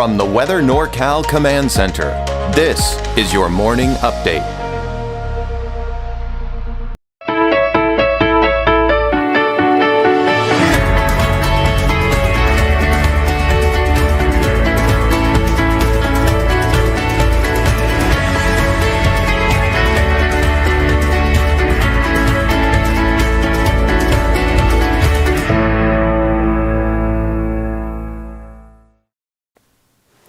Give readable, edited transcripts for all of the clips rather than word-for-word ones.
From the Weather NorCal Command Center, this is your morning update.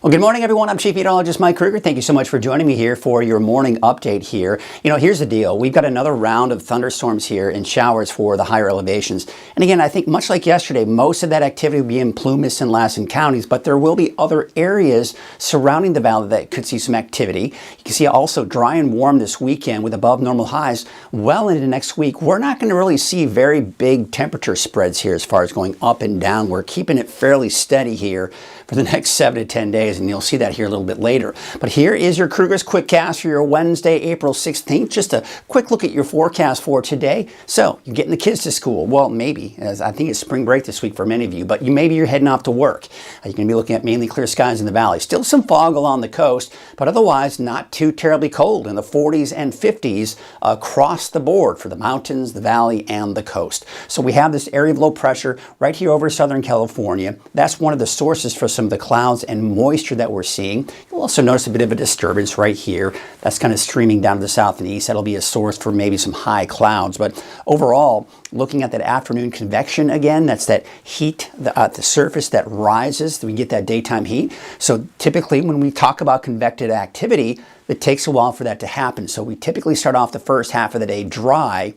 Well, good morning, everyone. I'm Chief Meteorologist Mike Krueger. Thank you so much for joining me here for your morning update here. Here's the deal. We've got another round of thunderstorms here and showers for the higher elevations. And again, I think much like yesterday, most of that activity will be in Plumas and Lassen counties, but there will be other areas surrounding the valley that could see some activity. You can see also dry and warm this weekend with above normal highs well into next week. We're not going to really see very big temperature spreads here as far as going up and down. We're keeping it fairly steady here for the next 7 to 10 days. And you'll see that here a little bit later. But here is your Krueger's Quickcast for your Wednesday, April 16th. Just a quick look at your forecast for today. So you're getting the kids to school. Well, maybe, as I think it's spring break this week for many of you, but maybe you're heading off to work. You're going to be looking at mainly clear skies in the valley. Still some fog along the coast, but otherwise not too terribly cold in the 40s and 50s across the board for the mountains, the valley, and the coast. So we have this area of low pressure right here over Southern California. That's one of the sources for some of the clouds and moisture that we're seeing. You'll also notice a bit of a disturbance right here. That's kind of streaming down to the south and east. That'll be a source for maybe some high clouds. But overall, looking at that afternoon convection again, that's that heat at the surface that rises. We get that daytime heat. So typically when we talk about convective activity, it takes a while for that to happen. So we typically start off the first half of the day dry.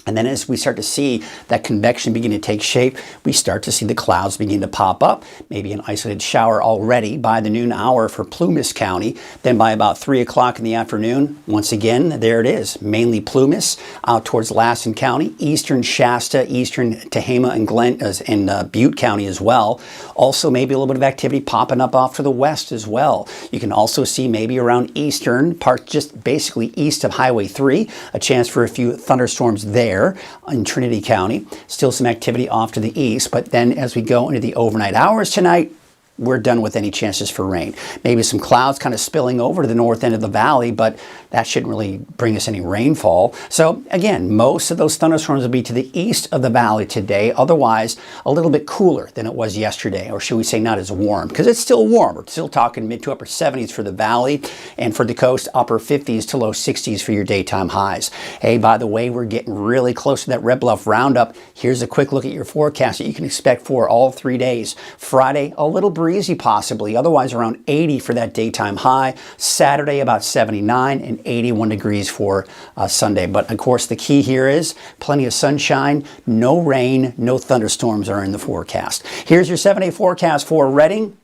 And then as we start to see that convection begin to take shape, we start to see the clouds begin to pop up, maybe an isolated shower already by the noon hour for Plumas County. Then by about 3 o'clock in the afternoon, once again, there it is, mainly Plumas out towards Lassen County, eastern Shasta, eastern Tehama and Butte County as well. Also maybe a little bit of activity popping up off to the west as well. You can also see maybe around eastern part, just basically east of Highway 3, a chance for a few thunderstorms there in Trinity County. Still some activity off to the east, but then as we go into the overnight hours tonight, we're done with any chances for rain. Maybe some clouds kind of spilling over to the north end of the valley, but that shouldn't really bring us any rainfall. So again, most of those thunderstorms will be to the east of the valley today. Otherwise, a little bit cooler than it was yesterday, or should we say not as warm, because it's still warm. We're still talking mid to upper 70s for the valley, and for the coast, upper 50s to low 60s for your daytime highs. Hey, by the way, we're getting really close to that Red Bluff roundup. Here's a quick look at your forecast that you can expect for all 3 days. Friday, a little breezy possibly, otherwise around 80 for that daytime high. Saturday about 79 and 81 degrees for Sunday. But of course the key here is plenty of sunshine, no rain, no thunderstorms are in the forecast. Here's your 7-day forecast for Redding.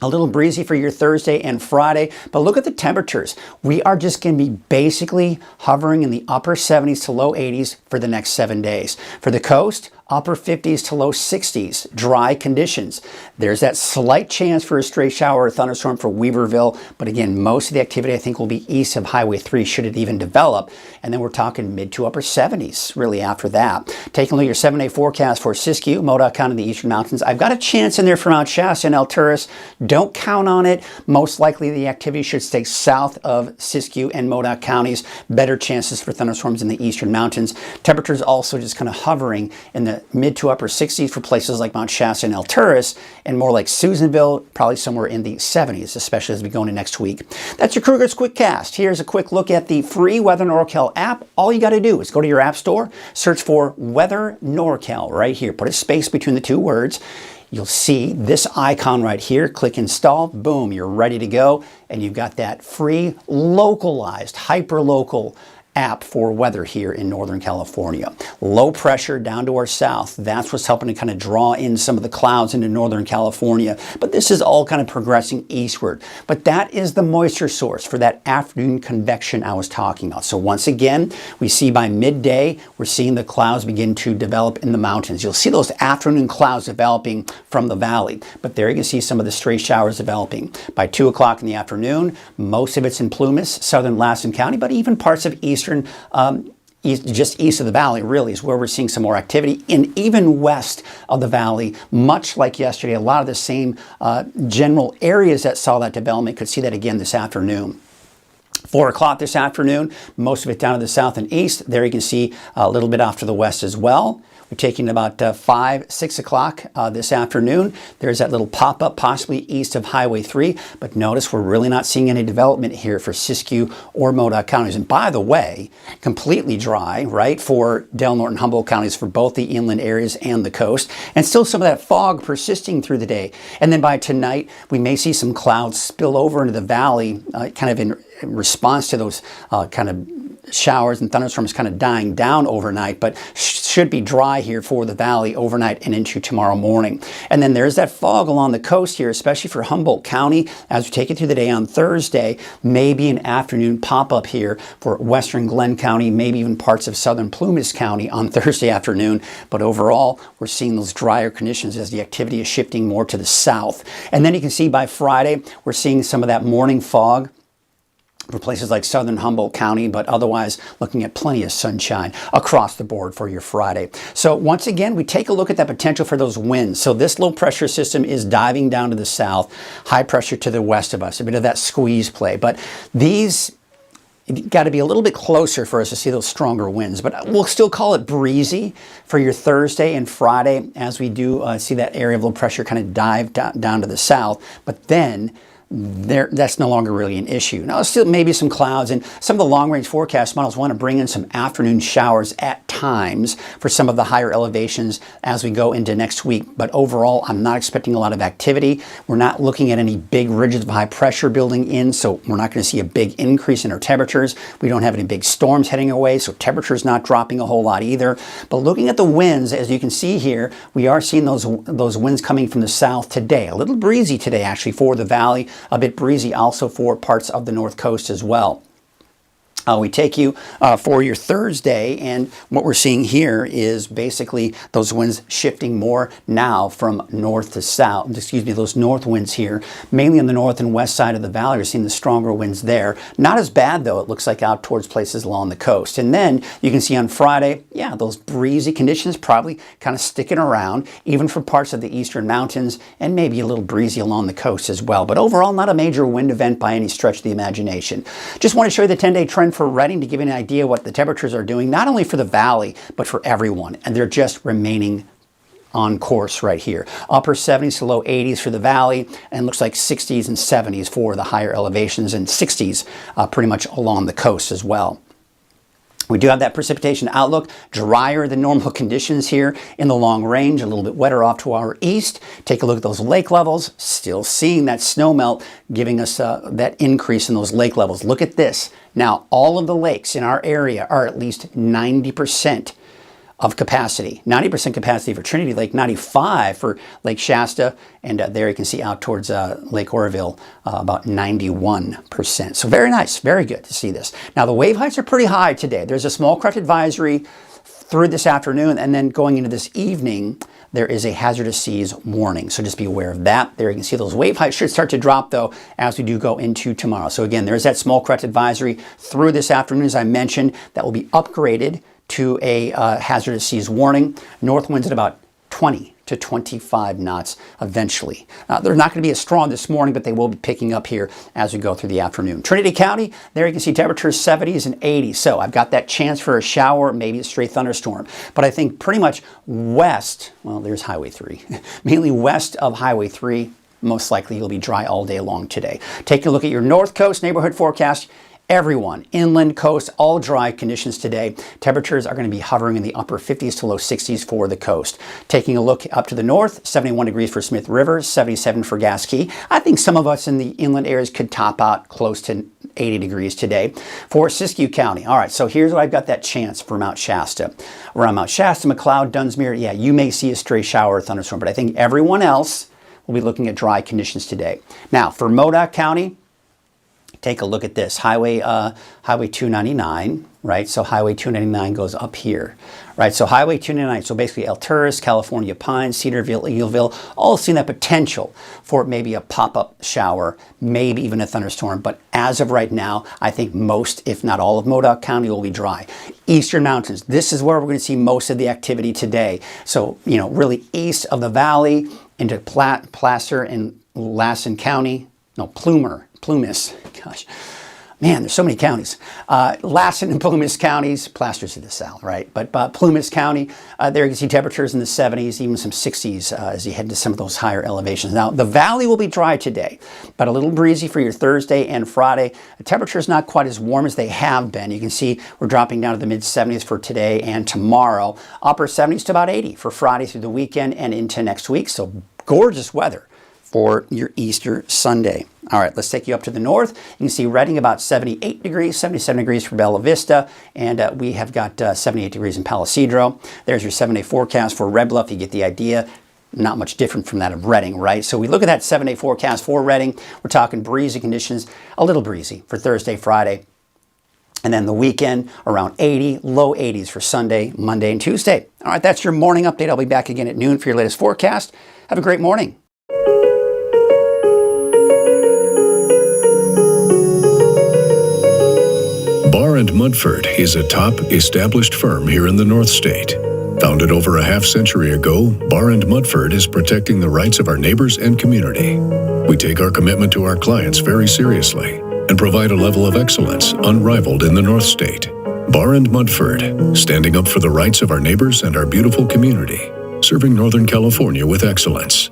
A little breezy for your Thursday and Friday, but look at the temperatures. We are just going to be basically hovering in the upper 70s to low 80s for the next 7 days. For the coast, upper 50s to low 60s, dry conditions. There's that slight chance for a stray shower or thunderstorm for Weaverville, but again, most of the activity I think will be east of Highway 3 should it even develop, and then we're talking mid to upper 70s really after that. Taking a look at your 7-day forecast for Siskiyou, Modoc County, the Eastern Mountains. I've got a chance in there for Mount Shasta and Alturas. Don't count on it. Most likely the activity should stay south of Siskiyou and Modoc counties. Better chances for thunderstorms in the Eastern Mountains. Temperatures also just kind of hovering in the mid to upper 60s for places like Mount Shasta and Alturas, and more like Susanville, probably somewhere in the 70s, especially as we go into next week. That's your Krueger's Quickcast. Here's a quick look at the free Weather NorCal app. All you got to do is go to your app store, search for Weather NorCal right here. Put a space between the two words. You'll see this icon right here. Click install. Boom, you're ready to go. And you've got that free, localized, hyper-local app for weather here in Northern California. Low pressure down to our south. That's what's helping to kind of draw in some of the clouds into Northern California. But this is all kind of progressing eastward. But that is the moisture source for that afternoon convection I was talking about. So once again, we see by midday, we're seeing the clouds begin to develop in the mountains. You'll see those afternoon clouds developing from the valley. But there you can see some of the stray showers developing. By 2 o'clock in the afternoon, most of it's in Plumas, southern Lassen County, but even parts of eastern just east of the valley really is where we're seeing some more activity. And even west of the valley, much like yesterday, a lot of the same general areas that saw that development could see that again this afternoon. 4 o'clock this afternoon, most of it down to the south and east. There you can see a little bit off to the west as well. We're taking about 5, 6 o'clock this afternoon. There's that little pop-up possibly east of Highway 3, but notice we're really not seeing any development here for Siskiyou or Modoc counties. And by the way, completely dry, right, for Del Norte and Humboldt counties for both the inland areas and the coast. And still some of that fog persisting through the day. And then by tonight, we may see some clouds spill over into the valley, kind of in response to those kind of showers and thunderstorms kind of dying down overnight, but should be dry here for the valley overnight and into tomorrow morning. And then there's that fog along the coast here, especially for Humboldt County as we take it through the day on Thursday. Maybe an afternoon pop-up here for western Glenn County, maybe even parts of southern Plumas County on Thursday afternoon. But overall, we're seeing those drier conditions as the activity is shifting more to the south. And then you can see by Friday, we're seeing some of that morning fog for places like southern Humboldt County, but otherwise looking at plenty of sunshine across the board for your Friday. So once again, we take a look at that potential for those winds. So this low pressure system is diving down to the south, high pressure to the west of us, a bit of that squeeze play. But these got to be a little bit closer for us to see those stronger winds, but we'll still call it breezy for your Thursday and Friday as we do see that area of low pressure kind of dive down to the south. But then that's no longer really an issue. Now, still maybe some clouds, and some of the long-range forecast models want to bring in some afternoon showers at times for some of the higher elevations as we go into next week. But overall, I'm not expecting a lot of activity. We're not looking at any big ridges of high pressure building in, so we're not going to see a big increase in our temperatures. We don't have any big storms heading away, so temperature's not dropping a whole lot either. But looking at the winds, as you can see here, we are seeing those winds coming from the south today. A little breezy today, actually, for the valley. A bit breezy also for parts of the north coast as well. We take you for your Thursday, and what we're seeing here is basically those winds shifting more now from north to south. Excuse me, those north winds here, mainly on the north and west side of the valley. We're seeing the stronger winds there. Not as bad, though, it looks like out towards places along the coast. And then you can see on Friday, yeah, those breezy conditions probably kind of sticking around, even for parts of the eastern mountains, and maybe a little breezy along the coast as well. But overall, not a major wind event by any stretch of the imagination. Just want to show you the 10-day trend for Redding to give you an idea what the temperatures are doing, not only for the valley, but for everyone. And they're just remaining on course right here. Upper 70s to low 80s for the valley, and looks like 60s and 70s for the higher elevations, and 60s pretty much along the coast as well. We do have that precipitation outlook, drier than normal conditions here in the long range, a little bit wetter off to our east. Take a look at those lake levels, still seeing that snow melt giving us that increase in those lake levels. Look at this. Now, all of the lakes in our area are at least 90% of capacity. 90% capacity for Trinity Lake, 95% for Lake Shasta, and there you can see out towards Lake Oroville about 91%. So very nice, very good to see this. Now the wave heights are pretty high today. There's a small craft advisory through this afternoon, and then going into this evening, there is a hazardous seas warning. So just be aware of that. There you can see those wave heights should start to drop though as we do go into tomorrow. So again, there's that small craft advisory through this afternoon, as I mentioned, that will be upgraded to a hazardous seas warning. North winds at about 20 to 25 knots eventually. They're not going to be as strong this morning, but they will be picking up here as we go through the afternoon. Trinity County, there you can see temperatures 70s and 80s. So I've got that chance for a shower, maybe a stray thunderstorm. But I think pretty much west, well, there's Highway 3, mainly west of Highway 3, most likely you'll be dry all day long today. Take a look at your North Coast neighborhood forecast. Everyone, inland coast, all dry conditions today. Temperatures are going to be hovering in the upper 50s to low 60s for the coast. Taking a look up to the north, 71 degrees for Smith River, 77 for Gas Key. I think some of us in the inland areas could top out close to 80 degrees today. For Siskiyou County, all right, so here's where I've got that chance for Mount Shasta. Around Mount Shasta, McLeod, Dunsmuir, yeah, you may see a stray shower or thunderstorm, but I think everyone else will be looking at dry conditions today. Now, for Modoc County, take a look at this. Highway 299, right? So Highway 299 goes up here, right? So Highway 299, so basically El Tourist, California Pines, Cedarville, Eagleville, all seeing that potential for maybe a pop-up shower, maybe even a thunderstorm. But as of right now, I think most, if not all of Modoc County will be dry. Eastern Mountains, this is where we're going to see most of the activity today. So, you know, really east of the valley into Placer and Lassen County, no, Plumas, gosh. Man, there's so many counties. Lassen and Plumas counties, Placer's to the south, right? But Plumas County, there you can see temperatures in the 70s, even some 60s as you head into some of those higher elevations. Now, the valley will be dry today, but a little breezy for your Thursday and Friday. The temperature's not quite as warm as they have been. You can see we're dropping down to the mid-70s for today and tomorrow. Upper 70s to about 80 for Friday through the weekend and into next week. So gorgeous weather for your Easter Sunday. All right, let's take you up to the north. You can see Redding about 78 degrees, 77 degrees for Bella Vista, and we have got 78 degrees in Palo Cedro. There's your 7-day forecast for Red Bluff. You get the idea. Not much different from that of Redding, right? So we look at that 7-day forecast for Redding. We're talking breezy conditions, a little breezy for Thursday, Friday. And then the weekend, around 80, low 80s for Sunday, Monday, and Tuesday. All right, that's your morning update. I'll be back again at noon for your latest forecast. Have a great morning. Barr & Mudford is a top, established firm here in the North State. Founded over a half-century ago, Barr & Mudford is protecting the rights of our neighbors and community. We take our commitment to our clients very seriously and provide a level of excellence unrivaled in the North State. Barr & Mudford, standing up for the rights of our neighbors and our beautiful community, serving Northern California with excellence.